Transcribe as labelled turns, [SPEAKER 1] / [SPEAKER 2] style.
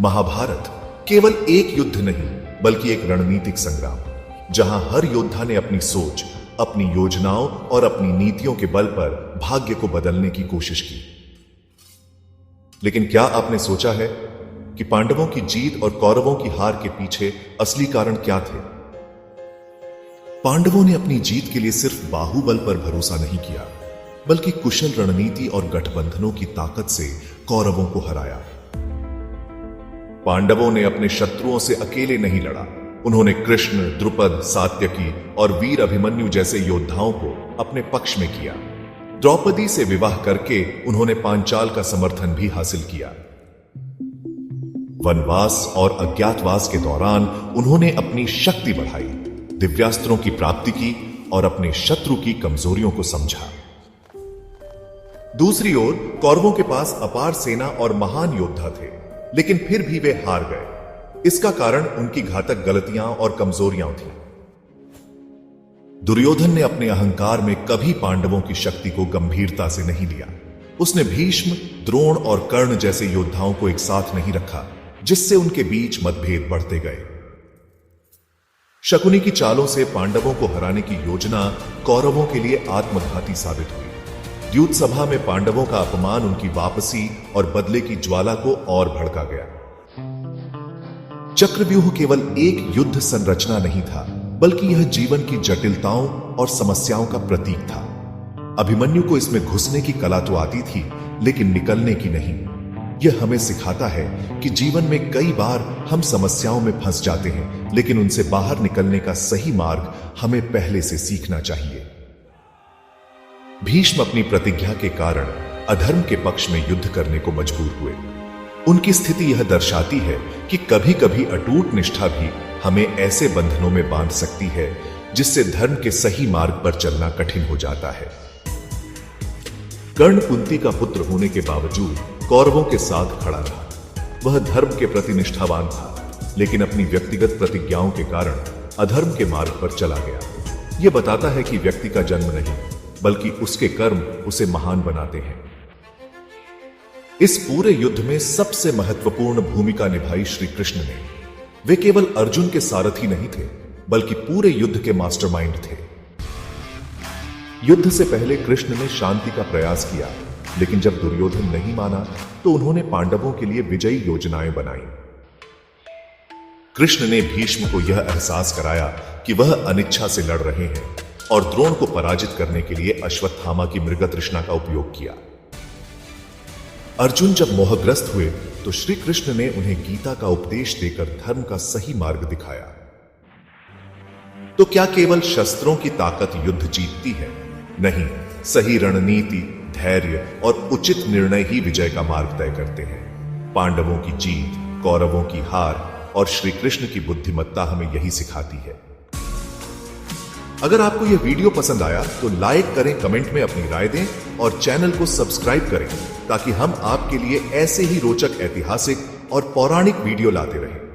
[SPEAKER 1] महाभारत केवल एक युद्ध नहीं बल्कि एक रणनीतिक संग्राम, जहां हर योद्धा ने अपनी सोच, अपनी योजनाओं और अपनी नीतियों के बल पर भाग्य को बदलने की कोशिश की। लेकिन क्या आपने सोचा है कि पांडवों की जीत और कौरवों की हार के पीछे असली कारण क्या थे? पांडवों ने अपनी जीत के लिए सिर्फ बाहुबल पर भरोसा नहीं किया, बल्कि कुशल रणनीति और गठबंधनों की ताकत से कौरवों को हराया। पांडवों ने अपने शत्रुओं से अकेले नहीं लड़ा, उन्होंने कृष्ण, द्रुपद, सात्यकी और वीर अभिमन्यु जैसे योद्धाओं को अपने पक्ष में किया। द्रौपदी से विवाह करके उन्होंने पांचाल का समर्थन भी हासिल किया। वनवास और अज्ञातवास के दौरान उन्होंने अपनी शक्ति बढ़ाई, दिव्यास्त्रों की प्राप्ति की और अपने शत्रु की कमजोरियों को समझा। दूसरी ओर कौरवों के पास अपार सेना और महान योद्धा थे, लेकिन फिर भी वे हार गए। इसका कारण उनकी घातक गलतियां और कमजोरियां थीं। दुर्योधन ने अपने अहंकार में कभी पांडवों की शक्ति को गंभीरता से नहीं लिया। उसने भीष्म, द्रोण और कर्ण जैसे योद्धाओं को एक साथ नहीं रखा, जिससे उनके बीच मतभेद बढ़ते गए। शकुनी की चालों से पांडवों को हराने की योजना कौरवों के लिए आत्मघाती साबित हुई। युद्ध सभा में पांडवों का अपमान उनकी वापसी और बदले की ज्वाला को और भड़का गया। चक्रव्यूह केवल एक युद्ध संरचना नहीं था, बल्कि यह जीवन की जटिलताओं और समस्याओं का प्रतीक था। अभिमन्यु को इसमें घुसने की कला तो आती थी, लेकिन निकलने की नहीं। यह हमें सिखाता है कि जीवन में कई बार हम समस्याओं में फंस जाते हैं, लेकिन उनसे बाहर निकलने का सही मार्ग हमें पहले से सीखना चाहिए। भीष्म अपनी प्रतिज्ञा के कारण अधर्म के पक्ष में युद्ध करने को मजबूर हुए। उनकी स्थिति यह दर्शाती है कि कभी कभी अटूट निष्ठा भी हमें ऐसे बंधनों में बांध सकती है जिससे धर्म के सही मार्ग पर चलना कठिन हो जाता है। कर्ण कुंती का पुत्र होने के बावजूद कौरवों के साथ खड़ा रहा। वह धर्म के प्रति निष्ठावान था, लेकिन अपनी व्यक्तिगत प्रतिज्ञाओं के कारण अधर्म के मार्ग पर चला गया। यह बताता है कि व्यक्ति का जन्म नहीं, बल्कि उसके कर्म उसे महान बनाते हैं। इस पूरे युद्ध में सबसे महत्वपूर्ण भूमिका निभाई श्री कृष्ण ने। वे केवल अर्जुन के सारथी नहीं थे, बल्कि पूरे युद्ध के मास्टरमाइंड थे। युद्ध से पहले कृष्ण ने शांति का प्रयास किया, लेकिन जब दुर्योधन नहीं माना तो उन्होंने पांडवों के लिए विजयी योजनाएं बनाई। कृष्ण ने भीष्म को यह एहसास कराया कि वह अनिच्छा से लड़ रहे हैं और द्रोण को पराजित करने के लिए अश्वत्थामा की मृगतृष्णा का उपयोग किया। अर्जुन जब मोहग्रस्त हुए तो श्री कृष्ण ने उन्हें गीता का उपदेश देकर धर्म का सही मार्ग दिखाया। तो क्या केवल शस्त्रों की ताकत युद्ध जीतती है? नहीं, सही रणनीति, धैर्य और उचित निर्णय ही विजय का मार्ग तय करते हैं। पांडवों की जीत, कौरवों की हार और श्री कृष्ण की बुद्धिमत्ता हमें यही सिखाती है। अगर आपको यह वीडियो पसंद आया तो लाइक करें, कमेंट में अपनी राय दें और चैनल को सब्सक्राइब करें, ताकि हम आपके लिए ऐसे ही रोचक ऐतिहासिक और पौराणिक वीडियो लाते रहें।